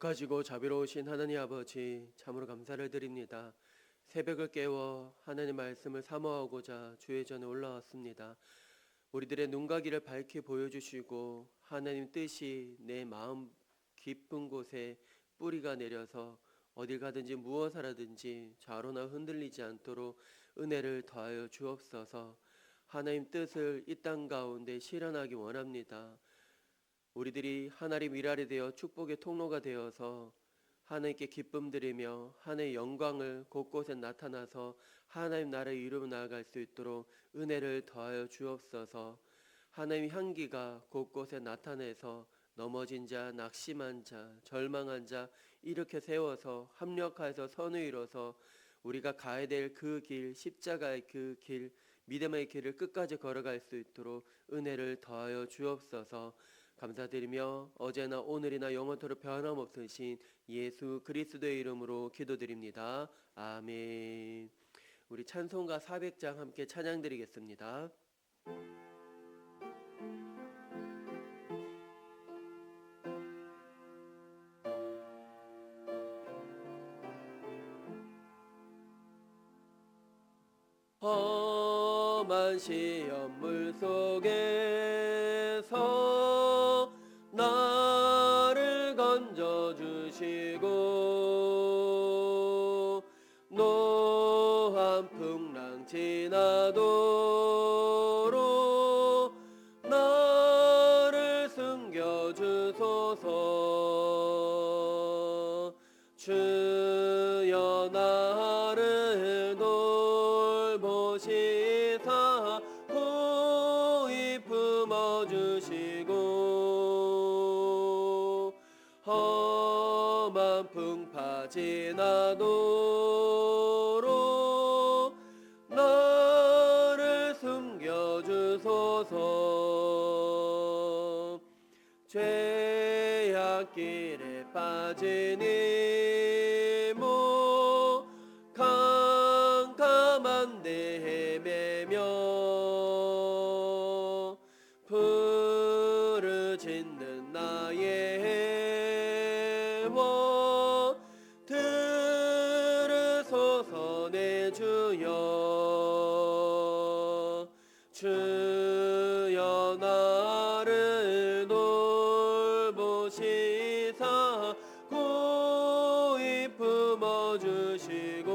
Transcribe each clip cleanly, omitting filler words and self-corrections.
악하시고 자비로우신 하나님 아버지, 참으로 감사를 드립니다. 새벽을 깨워 하나님 말씀을 사모하고자 주의 전에 올라왔습니다. 우리들의 눈과 귀를 밝히 보여주시고 하나님 뜻이 내 마음 깊은 곳에 뿌리가 내려서 어딜 가든지 무엇을 하든지 좌로나 흔들리지 않도록 은혜를 더하여 주옵소서. 하나님 뜻을 이 땅 가운데 실현하기 원합니다. 우리들이 하나님 일하게 되어 축복의 통로가 되어서 하나님께 기쁨 드리며 하나님의 영광을 곳곳에 나타나서 하나님 나라의 이루어 나아갈 수 있도록 은혜를 더하여 주옵소서. 하나님의 향기가 곳곳에 나타내서 넘어진 자, 낙심한 자, 절망한 자 이렇게 세워서 합력하여서 선을 이뤄서 우리가 가야 될 그 길, 십자가의 그 길, 믿음의 길을 끝까지 걸어갈 수 있도록 은혜를 더하여 주옵소서. 감사드리며 어제나 오늘이나 영원토록 변함없으신 예수 그리스도의 이름으로 기도드립니다. 아멘. 우리 찬송가 400장 함께 찬양드리겠습니다. 험한 시험물 속에서 나를 건져주시고 노한 풍랑 지나도록 나를 숨겨주소서. 주여 나를 돌보시사 고이 품어주시고 험한 풍파 지나도록 나를 숨겨주소서. 죄악길에 빠진 이모 캄캄한 데 헤매며 부르짖는 나의 애원 들으소서. 내 주여. 주여 나를 돌보시사 고이 품어주시고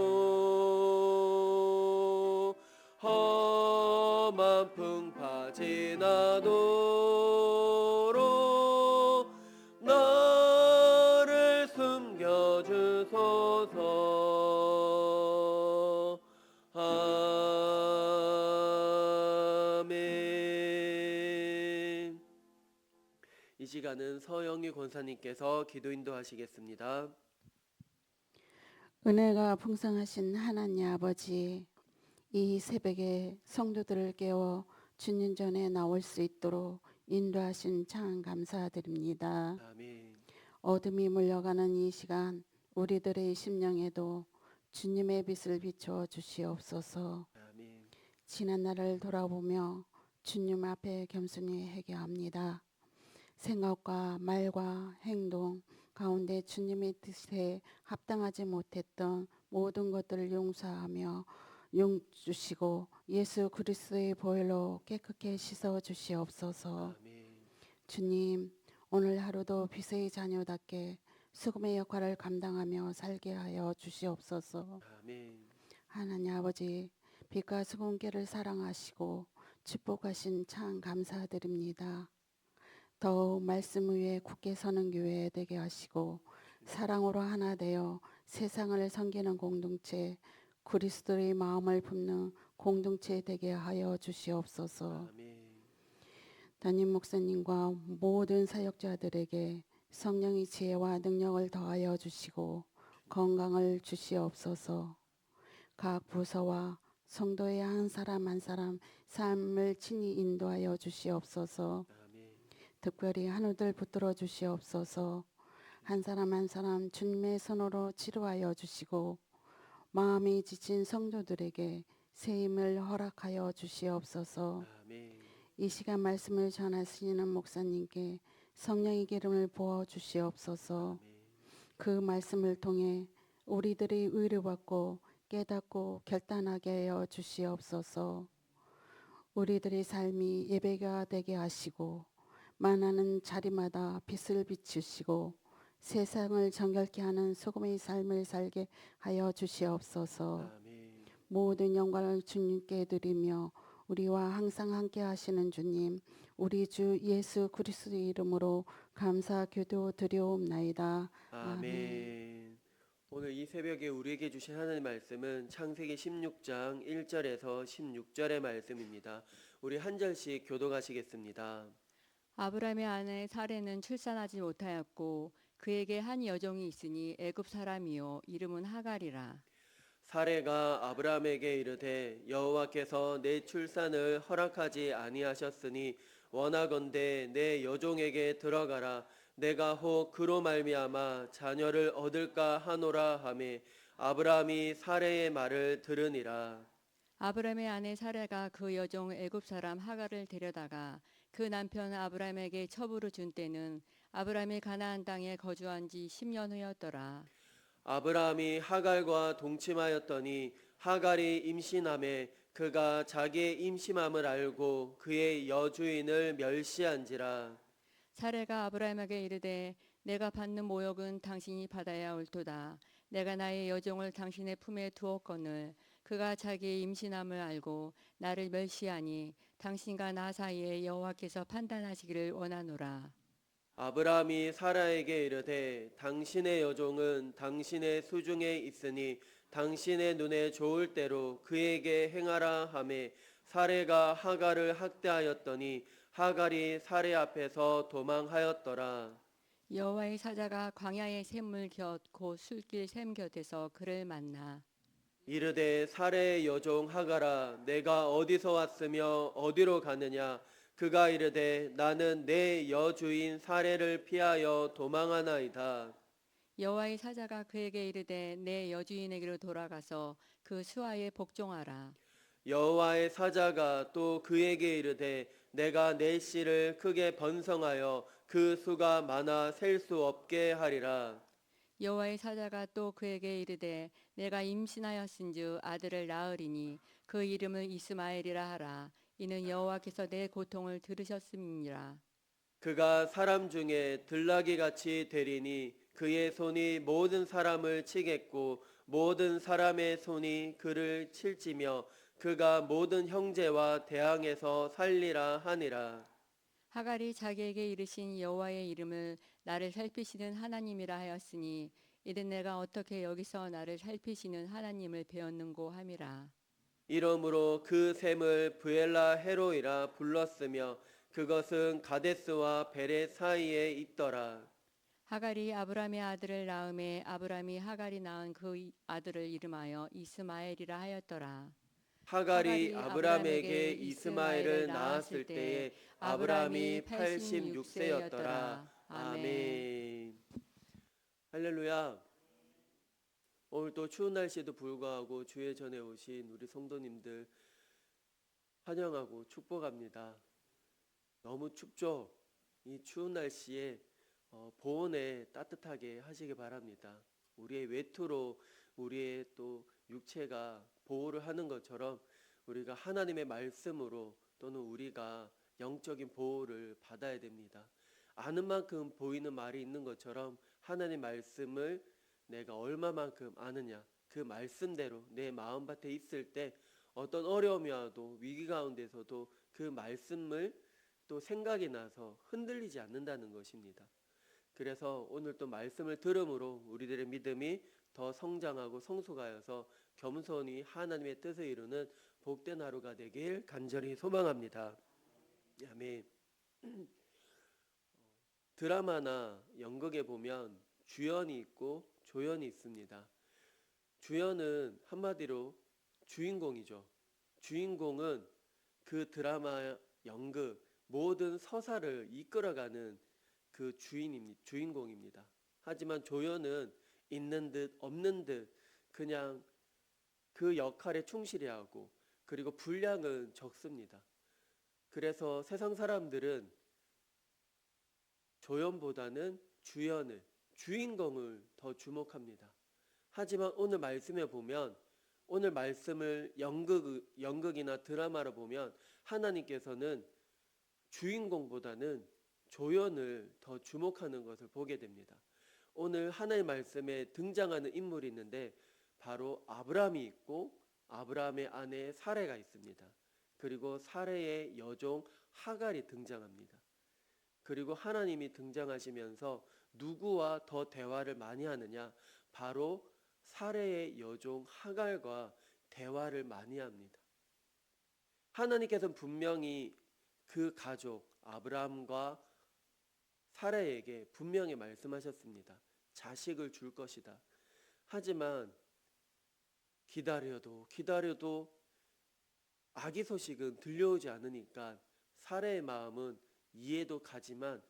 험한 풍파 지나도록 나를 숨겨주소서. 아멘. 이 시간은 서영희 권사님께서 기도 인도하시겠습니다. 은혜가 풍성하신 하나님 아버지, 이 새벽에 성도들을 깨워 주님 전에 나올 수 있도록 인도하신 참 감사드립니다. 아멘. 어둠이 물려가는 이 시간 우리들의 심령에도 주님의 빛을 비춰 주시옵소서. 아멘. 지난 날을 돌아보며 주님 앞에 겸손히 회개합니다. 생각과 말과 행동 가운데 주님의 뜻에 합당하지 못했던 모든 것들을 용서하며 용주시고 예수 그리스도의 보혈로 깨끗게 씻어 주시옵소서. 아멘. 주님, 오늘 하루도 빛의 자녀답게 수금의 역할을 감당하며 살게 하여 주시옵소서. 아멘. 하나님 아버지, 빛과 수금께를 사랑하시고 축복하신 참 감사드립니다. 더욱 말씀 위에 굳게 서는 교회 되게 하시고 사랑으로 하나 되어 세상을 섬기는 공동체, 그리스도의 마음을 품는 공동체 되게 하여 주시옵소서. 아멘. 담임 목사님과 모든 사역자들에게 성령의 지혜와 능력을 더하여 주시고 건강을 주시옵소서. 각 부서와 성도의 한 사람 한 사람 삶을 친히 인도하여 주시옵소서. 아멘. 특별히 한우들 붙들어 주시옵소서. 한 사람 한 사람 주님의 손으로 치료하여 주시고 마음이 지친 성도들에게 새 힘을 허락하여 주시옵소서. 아멘. 이 시간 말씀을 전하시는 목사님께 성령의 기름을 부어 주시옵소서. 아멘. 그 말씀을 통해 우리들이 위로받고 깨닫고 결단하게 하여 주시옵소서. 우리들의 삶이 예배가 되게 하시고 만나는 자리마다 빛을 비추시고 세상을 정결케 하는 소금의 삶을 살게 하여 주시옵소서. 아멘. 모든 영광을 주님께 드리며 우리와 항상 함께 하시는 주님, 우리 주 예수 그리스도의 이름으로 감사 기도 드리옵나이다. 아멘. 오늘 이 새벽에 우리에게 주신 하나님의 말씀은 창세기 16장 1절에서 16절의 말씀입니다. 우리 한 절씩 교독하시겠습니다. 아브라함의 아내 사레는 출산하지 못하였고 그에게 한 여종이 있으니 애굽 사람이요 이름은 하갈이라. 사레가 아브라함에게 이르되 여호와께서 내 출산을 허락하지 아니하셨으니 원하건대 내 여종에게 들어가라. 내가 혹 그로 말미암아 자녀를 얻을까 하노라 하매 아브라함이 사레의 말을 들으니라. 아브라함의 아내 사레가 그 여종 애굽 사람 하갈을 데려다가 그 남편 아브라함에게 첩으로 준 때는 아브라함이 가나안 땅에 거주한 지 10년 후였더라. 아브라함이 하갈과 동침하였더니 하갈이 임신함에 그가 자기의 임신함을 알고 그의 여주인을 멸시한지라. 사레가 아브라함에게 이르되 내가 받는 모욕은 당신이 받아야 옳도다. 내가 나의 여종을 당신의 품에 두었거늘 그가 자기의 임신함을 알고 나를 멸시하니 당신과 나 사이에 여호와께서 판단하시기를 원하노라. 아브라함이 사라에게 이르되 당신의 여종은 당신의 수중에 있으니 당신의 눈에 좋을 대로 그에게 행하라 하매 사레가 하갈을 학대하였더니 하갈이 사레 앞에서 도망하였더라. 여호와의 사자가 광야의 샘물 곁 곧 술길 샘 곁에서 그를 만나 이르되 사레의 여종 하갈아 내가 어디서 왔으며 어디로 가느냐. 그가 이르되 나는 내 여주인 사레를 피하여 도망하나이다. 여호와의 사자가 그에게 이르되 내 여주인에게로 돌아가서 그 수하에 복종하라. 여호와의 사자가 또 그에게 이르되 내가 내 씨를 크게 번성하여 그 수가 많아 셀 수 없게 하리라. 여호와의 사자가 또 그에게 이르되 내가 임신하였은즉 아들을 낳으리니 그 이름을 이스마엘이라 하라. 이는 여호와께서 내 고통을 들으셨음이니라. 그가 사람 중에 들나귀 같이 되리니 그의 손이 모든 사람을 치겠고 모든 사람의 손이 그를 칠지며 그가 모든 형제와 대항해서 살리라 하니라. 하갈이 자기에게 이르신 여호와의 이름을 나를 살피시는 하나님이라 하였으니 이는 내가 어떻게 여기서 나를 살피시는 하나님을 배웠는고 함이라. 이러므로 그 샘을 브엘라 헤로이라 불렀으며 그것은 가데스와 베레 사이에 있더라. 하갈이 아브람의 아들을 낳음에 아브람이 하갈이 낳은 그 아들을 이름하여 이스마엘이라 하였더라. 하갈이 아브람에게 이스마엘을 낳았을 때에 아브람이 86세였더라. 아멘. 할렐루야. 오늘 또 추운 날씨에도 불구하고 주의 전에 오신 우리 성도님들 환영하고 축복합니다. 너무 춥죠? 이 추운 날씨에 보온에 따뜻하게 하시기 바랍니다. 우리의 외투로 우리의 또 육체가 보호를 하는 것처럼 우리가 하나님의 말씀으로 또는 우리가 영적인 보호를 받아야 됩니다. 아는 만큼 보이는 말이 있는 것처럼 하나님 말씀을 내가 얼마만큼 아느냐, 그 말씀대로 내 마음밭에 있을 때 어떤 어려움이 와도 위기 가운데서도 그 말씀을 또 생각이 나서 흔들리지 않는다는 것입니다. 그래서 오늘 또 말씀을 들음으로 우리들의 믿음이 더 성장하고 성숙하여서 겸손히 하나님의 뜻을 이루는 복된 하루가 되길 간절히 소망합니다. 아멘. 드라마나 연극에 보면 주연이 있고 조연이 있습니다. 주연은 한마디로 주인공이죠. 주인공은 그 드라마, 연극, 모든 서사를 이끌어가는 그 주인공입니다. 하지만 조연은 있는 듯 없는 듯 그냥 그 역할에 충실히 하고 그리고 분량은 적습니다. 그래서 세상 사람들은 조연보다는 주연을, 주인공을 더 주목합니다. 하지만 오늘 말씀에 보면 오늘 말씀을 연극이나 드라마로 보면 하나님께서는 주인공보다는 조연을 더 주목하는 것을 보게 됩니다. 오늘 하나님 말씀에 등장하는 인물이 있는데 바로 아브라함이 있고 아브라함의 아내 사레가 있습니다. 그리고 사레의 여종 하갈이 등장합니다. 그리고 하나님이 등장하시면서 누구와 더 대화를 많이 하느냐? 바로 사레의 여종 하갈과 대화를 많이 합니다. 하나님께서는 분명히 그 가족 아브라함과 사라에게 분명히 말씀하셨습니다. 자식을 줄 것이다. 하지만 기다려도 아기 소식은 들려오지 않으니까 사라의 마음은 이해도 가지만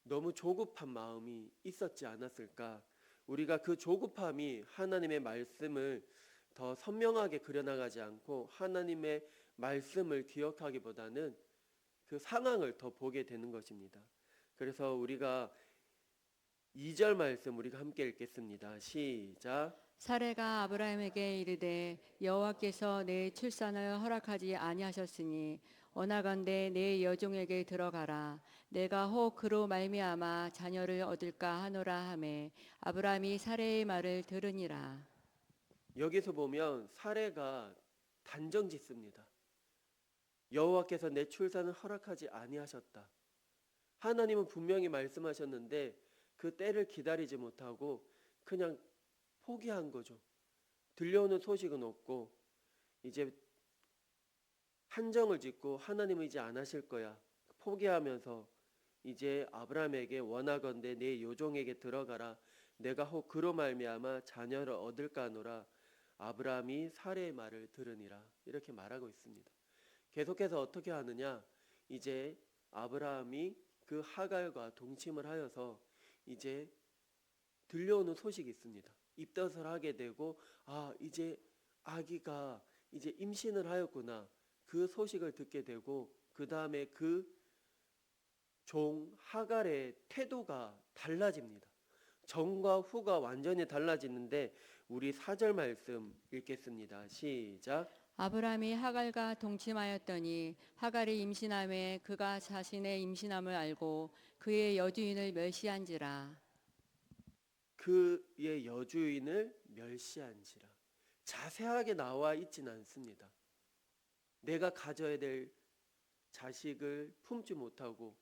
너무 조급한 마음이 있었지 않았을까. 우리가 그 조급함이 하나님의 말씀을 더 선명하게 그려나가지 않고 하나님의 말씀을 기억하기보다는 그 상황을 더 보게 되는 것입니다. 그래서 우리가 2절 말씀 우리가 함께 읽겠습니다. 시작. 사레가 아브라함에게 이르되 여호와께서 내 출산을 허락하지 아니하셨으니 원하건대 내 여종에게 들어가라. 내가 혹 그로 말미암아 자녀를 얻을까 하노라 하매 아브라함이 사레의 말을 들으니라. 여기서 보면 사레가 단정 짓습니다. 여호와께서 내 출산을 허락하지 아니하셨다. 하나님은 분명히 말씀하셨는데 그 때를 기다리지 못하고 그냥 포기한 거죠. 들려오는 소식은 없고 이제 한정을 짓고 하나님은 이제 안 하실 거야. 포기하면서 이제 아브라함에게 원하건대 내 요종에게 들어가라. 내가 혹 그로 말미암아 자녀를 얻을까 하노라. 아브라함이 사레의 말을 들으니라. 이렇게 말하고 있습니다. 계속해서 어떻게 하느냐? 이제 아브라함이 그 하갈과 동침을 하여서 이제 들려오는 소식이 있습니다. 입덧을 하게 되고 이제 아기가 이제 임신을 하였구나. 그 소식을 듣게 되고 그 다음에 그 종 하갈의 태도가 달라집니다. 전과 후가 완전히 달라지는데 우리 4절 말씀 읽겠습니다. 시작. 아브라함이 하갈과 동침하였더니 하갈이 임신함에 그가 자신의 임신함을 알고 그의 여주인을 멸시한지라. 그의 여주인을 멸시한지라. 자세하게 나와 있진 않습니다. 내가 가져야 될 자식을 품지 못하고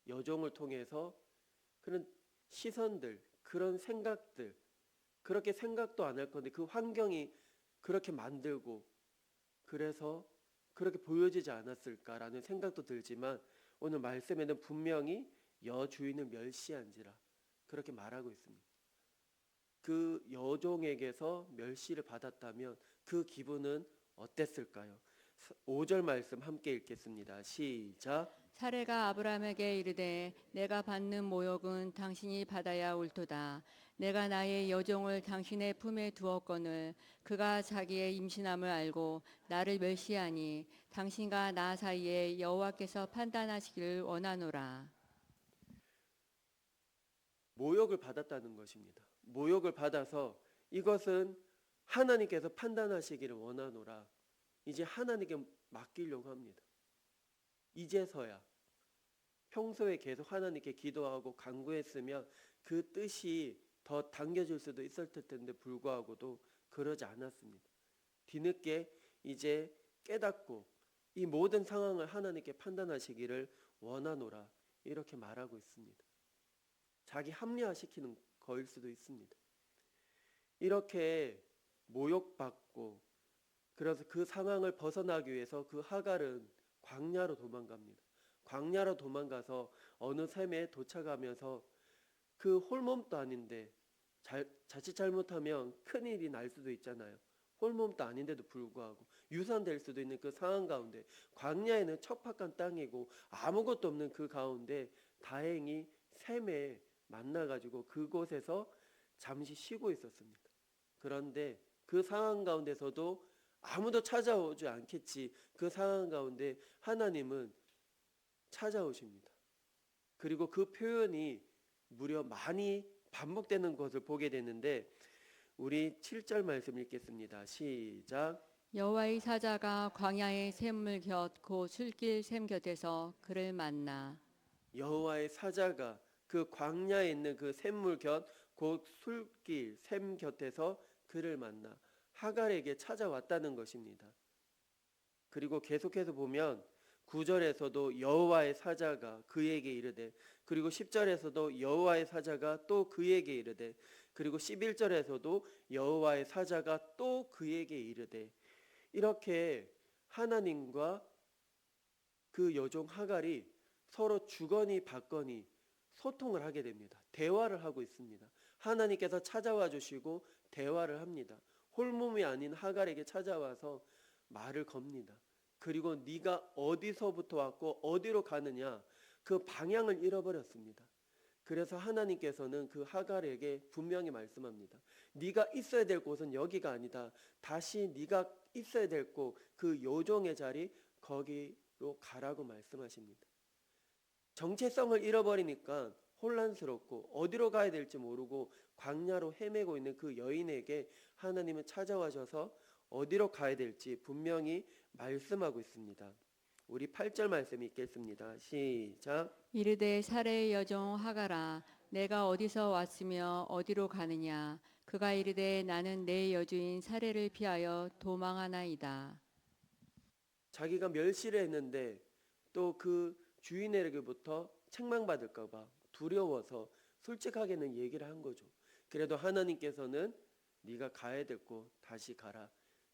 여종을 통해서 그런 시선들, 그런 생각들, 그렇게 생각도 안 할 건데 그 환경이 그렇게 만들고 그래서 그렇게 보여지지 않았을까라는 생각도 들지만 오늘 말씀에는 분명히 여주인을 멸시한지라 그렇게 말하고 있습니다. 그 여종에게서 멸시를 받았다면 그 기분은 어땠을까요? 5절 말씀 함께 읽겠습니다. 시작. 사레가 아브라함에게 이르되 내가 받는 모욕은 당신이 받아야 옳도다. 내가 나의 여종을 당신의 품에 두었거늘 그가 자기의 임신함을 알고 나를 멸시하니 당신과 나 사이에 여호와께서 판단하시기를 원하노라. 모욕을 받았다는 것입니다. 모욕을 받아서 이것은 하나님께서 판단하시기를 원하노라. 이제 하나님께 맡기려고 합니다. 이제서야 평소에 계속 하나님께 기도하고 간구했으면 그 뜻이 더 당겨질 수도 있을 텐데 불구하고도 그러지 않았습니다. 뒤늦게 이제 깨닫고 이 모든 상황을 하나님께 판단하시기를 원하노라 이렇게 말하고 있습니다. 자기 합리화시키는 거일 수도 있습니다. 이렇게 모욕받고 그래서 그 상황을 벗어나기 위해서 그 하갈은 광야로 도망갑니다. 광야로 도망가서 어느 샘에 도착하면서 그 홀몸도 아닌데 자칫 잘못하면 큰일이 날 수도 있잖아요. 홀몸도 아닌데도 불구하고 유산될 수도 있는 그 상황 가운데 광야에는 척박한 땅이고 아무것도 없는 그 가운데 다행히 샘에 만나가지고 그곳에서 잠시 쉬고 있었습니다. 그런데 그 상황 가운데서도 아무도 찾아오지 않겠지. 그 상황 가운데 하나님은 찾아오십니다. 그리고 그 표현이 무려 많이 반복되는 것을 보게 되는데 우리 7절 말씀 읽겠습니다. 시작. 여호와의 사자가 광야의 샘물 곁 그 술길 샘 곁에서 그를 만나 여호와의 사자가 그 광야에 있는 그 샘물 곁 곧 술길 샘 곁에서 그를 만나 하갈에게 찾아왔다는 것입니다. 그리고 계속해서 보면 9절에서도 여호와의 사자가 그에게 이르되, 그리고 10절에서도 여호와의 사자가 또 그에게 이르되, 그리고 11절에서도 여호와의 사자가 또 그에게 이르되, 이렇게 하나님과 그 여종 하갈이 서로 주거니 받거니 소통을 하게 됩니다. 대화를 하고 있습니다. 하나님께서 찾아와 주시고 대화를 합니다. 홀몸이 아닌 하갈에게 찾아와서 말을 겁니다. 그리고 네가 어디서부터 왔고 어디로 가느냐, 그 방향을 잃어버렸습니다. 그래서 하나님께서는 그 하갈에게 분명히 말씀합니다. 네가 있어야 될 곳은 여기가 아니다. 다시 네가 있어야 될 곳, 그 요종의 자리, 거기로 가라고 말씀하십니다. 정체성을 잃어버리니까 혼란스럽고 어디로 가야 될지 모르고 광야로 헤매고 있는 그 여인에게 하나님은 찾아와셔서 어디로 가야 될지 분명히 말씀하고 있습니다. 우리 8절 말씀 읽겠습니다. 시작. 이르되 사레의 여종 하갈아 내가 어디서 왔으며 어디로 가느냐 그가 이르되 나는 내 여주인 사레를 피하여 도망하나이다. 자기가 멸시를 했는데 또 그 주인에게부터 책망받을까 봐 두려워서 솔직하게는 얘기를 한 거죠. 그래도 하나님께서는 네가 가야 될 곳 다시 가라.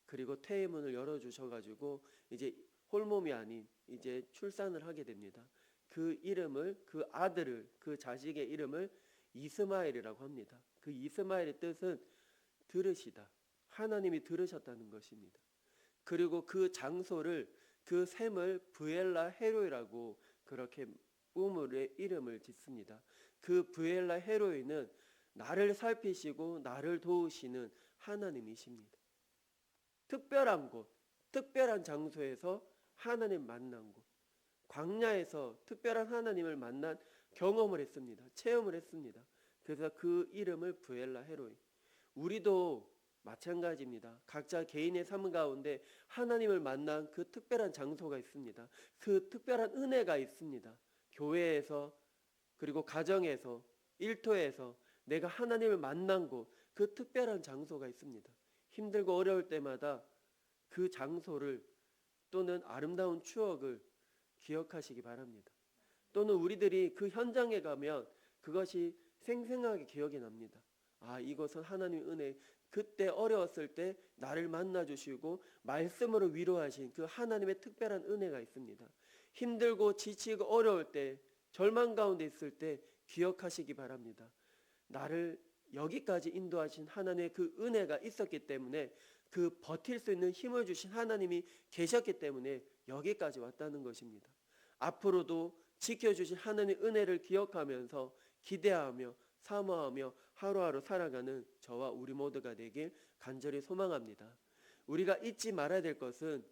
그리고 태의 문을 열어주셔가지고 이제 홀몸이 아닌 이제 출산을 하게 됩니다. 그 이름을, 그 아들을, 그 자식의 이름을 이스마엘이라고 합니다. 그 이스마엘의 뜻은 들으시다. 하나님이 들으셨다는 것입니다. 그리고 그 장소를, 그 샘을 브엘라 헤로이라고 그렇게 우물의 이름을 짓습니다. 그 브엘라 헤로이는 나를 살피시고 나를 도우시는 하나님이십니다. 특별한 곳, 특별한 장소에서 하나님 만난 곳, 광야에서 특별한 하나님을 만난 경험을 했습니다. 체험을 했습니다. 그래서 그 이름을 브엘라 헤로이. 우리도 마찬가지입니다. 각자 개인의 삶 가운데 하나님을 만난 그 특별한 장소가 있습니다. 그 특별한 은혜가 있습니다. 교회에서, 그리고 가정에서, 일터에서 내가 하나님을 만난 곳, 그 특별한 장소가 있습니다. 힘들고 어려울 때마다 그 장소를 또는 아름다운 추억을 기억하시기 바랍니다. 또는 우리들이 그 현장에 가면 그것이 생생하게 기억이 납니다. 아, 이것은 하나님의 은혜, 그때 어려웠을 때 나를 만나주시고 말씀으로 위로하신 그 하나님의 특별한 은혜가 있습니다. 힘들고 지치고 어려울 때, 절망 가운데 있을 때 기억하시기 바랍니다. 나를 여기까지 인도하신 하나님의 그 은혜가 있었기 때문에, 그 버틸 수 있는 힘을 주신 하나님이 계셨기 때문에 여기까지 왔다는 것입니다. 앞으로도 지켜주신 하나님의 은혜를 기억하면서 기대하며 사모하며 하루하루 살아가는 저와 우리 모두가 되길 간절히 소망합니다. 우리가 잊지 말아야 될 것은,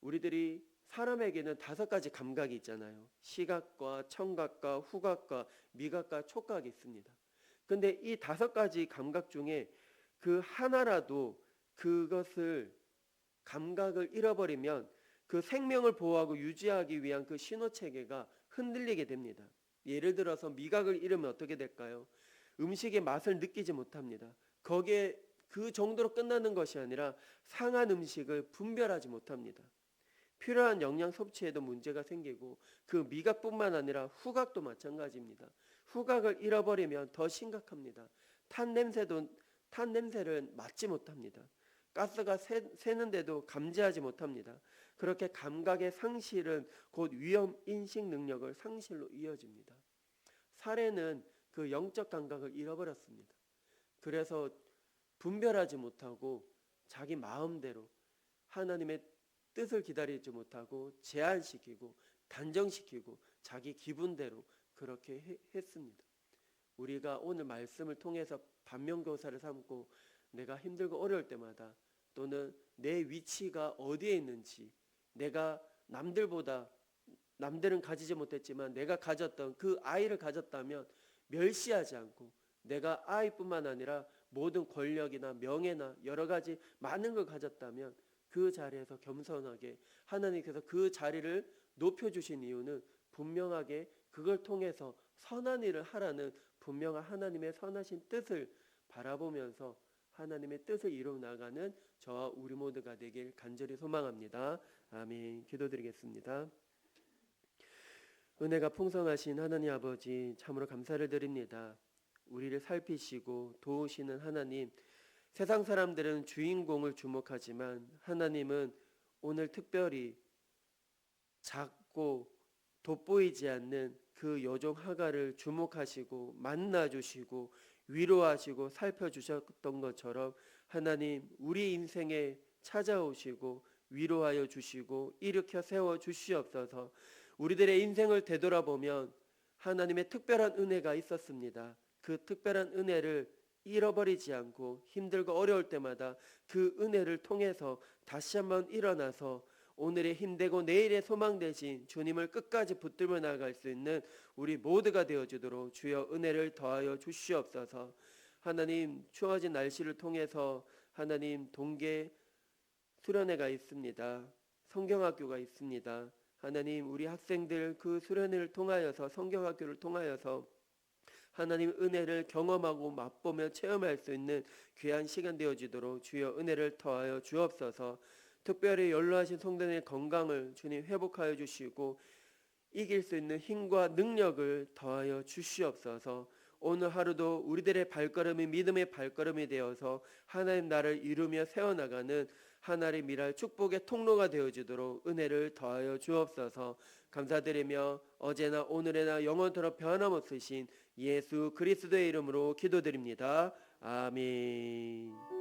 우리들이 사람에게는 5가지 감각이 있잖아요. 시각과 청각과 후각과 미각과 촉각이 있습니다. 근데 이 5가지 감각 중에 그 하나라도 그것을, 감각을 잃어버리면 그 생명을 보호하고 유지하기 위한 그 신호체계가 흔들리게 됩니다. 예를 들어서 미각을 잃으면 어떻게 될까요? 음식의 맛을 느끼지 못합니다. 거기에 그 정도로 끝나는 것이 아니라 상한 음식을 분별하지 못합니다. 필요한 영양 섭취에도 문제가 생기고, 그 미각뿐만 아니라 후각도 마찬가지입니다. 후각을 잃어버리면 더 심각합니다. 탄 냄새를 맡지 못합니다. 가스가 새는데도 감지하지 못합니다. 그렇게 감각의 상실은 곧 위험 인식 능력을 상실로 이어집니다. 사례는 그 영적 감각을 잃어버렸습니다. 그래서 분별하지 못하고 자기 마음대로 하나님의 뜻을 기다리지 못하고 제한시키고 단정시키고 자기 기분대로 그렇게 했습니다. 우리가 오늘 말씀을 통해서 반면교사를 삼고 내가 힘들고 어려울 때마다, 또는 내 위치가 어디에 있는지, 내가 남들은 가지지 못했지만 내가 가졌던 그 아이를 가졌다면 멸시하지 않고 내가 아이뿐만 아니라 모든 권력이나 명예나 여러 가지 많은 걸 가졌다면 그 자리에서 겸손하게 하나님께서 그 자리를 높여주신 이유는 분명하게 그걸 통해서 선한 일을 하라는 분명한 하나님의 선하신 뜻을 바라보면서 하나님의 뜻을 이루어 나가는 저와 우리 모두가 되길 간절히 소망합니다. 아멘. 기도드리겠습니다. 은혜가 풍성하신 하나님 아버지, 참으로 감사를 드립니다. 우리를 살피시고 도우시는 하나님, 세상 사람들은 주인공을 주목하지만 하나님은 오늘 특별히 작고 돋보이지 않는 그 여종 하가를 주목하시고 만나주시고 위로하시고 살펴주셨던 것처럼 하나님, 우리 인생에 찾아오시고 위로하여 주시고 일으켜 세워 주시옵소서. 우리들의 인생을 되돌아보면 하나님의 특별한 은혜가 있었습니다. 그 특별한 은혜를 잃어버리지 않고 힘들고 어려울 때마다 그 은혜를 통해서 다시 한번 일어나서 오늘의 힘되고 내일의 소망 되신 주님을 끝까지 붙들며 나아갈 수 있는 우리 모두가 되어주도록 주여 은혜를 더하여 주시옵소서. 하나님, 추워진 날씨를 통해서 하나님 동계 수련회가 있습니다. 성경학교가 있습니다. 하나님, 우리 학생들 그 수련회를 통하여서 성경학교를 통하여서 하나님 은혜를 경험하고 맛보며 체험할 수 있는 귀한 시간 되어지도록 주여 은혜를 더하여 주옵소서. 특별히 연로하신 성도의 건강을 주님 회복하여 주시고 이길 수 있는 힘과 능력을 더하여 주시옵소서. 오늘 하루도 우리들의 발걸음이 믿음의 발걸음이 되어서 하나님 나라를 이루며 세워나가는 하나님 일할 축복의 통로가 되어지도록 은혜를 더하여 주옵소서. 감사드리며 어제나 오늘에나 영원토록 변함없으신 예수 그리스도의 이름으로 기도드립니다. 아멘.